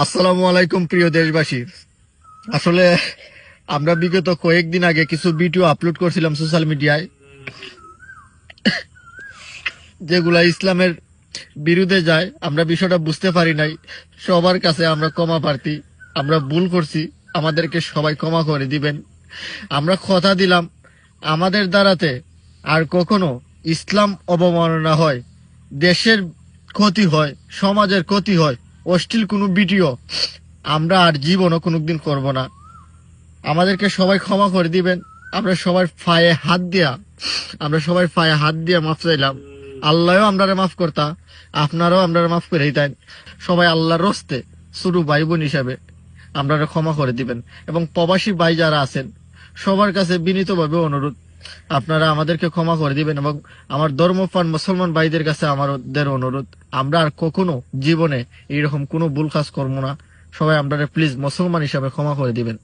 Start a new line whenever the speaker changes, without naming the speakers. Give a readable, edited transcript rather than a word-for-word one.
আসসালামু আলাইকুম প্রিয় দেশবাসী। আসলে আমরা বিগত কয়েকদিন আগে কিছু ভিডিও আপলোড করছিলাম সোশ্যাল মিডিয়ায়, যেগুলা ইসলামের বিরুদ্ধে যায়। আমরা বিষয়টা বুঝতে পারি নাই। সবার কাছে আমরা ক্ষমা প্রার্থী। আমরা ভুল করছি, আমাদেরকে সবাই ক্ষমা করে দিবেন। আমরা কথা দিলাম আমাদের দ্বারাতে আর কখনো ইসলাম অবমাননা হয়, দেশের ক্ষতি হয়, সমাজের ক্ষতি হয়, অশ্লীল কোনো ভিডিও আমরা আর জীবনও কোনোদিন করব না। আমাদেরকে সবাই ক্ষমা করে দিবেন। আমরা সবাই পায়ে হাত দিয়া মাফ চাইলাম। আল্লাহও আমরা মাফ করতা, আপনারাও আমরা মাফ করে দিতেন। সবাই আল্লাহর রস্তে ছোট ভাই বোন হিসাবে আমরা ক্ষমা করে দিবেন। এবং প্রবাসী ভাই যারা আছেন, সবার কাছে বিনীতভাবে অনুরোধ, আপনারা আমাদেরকে ক্ষমা করে দিবেন। এবং আমার ধর্মপ্রাণ মুসলমান ভাইদের কাছে আমাদের অনুরোধ, আমরা আর কখনো জীবনে এইরকম কোনো ভুল কাজ করবো না। সবাই আমরা প্লিজ মুসলমান হিসাবে ক্ষমা করে দিবেন।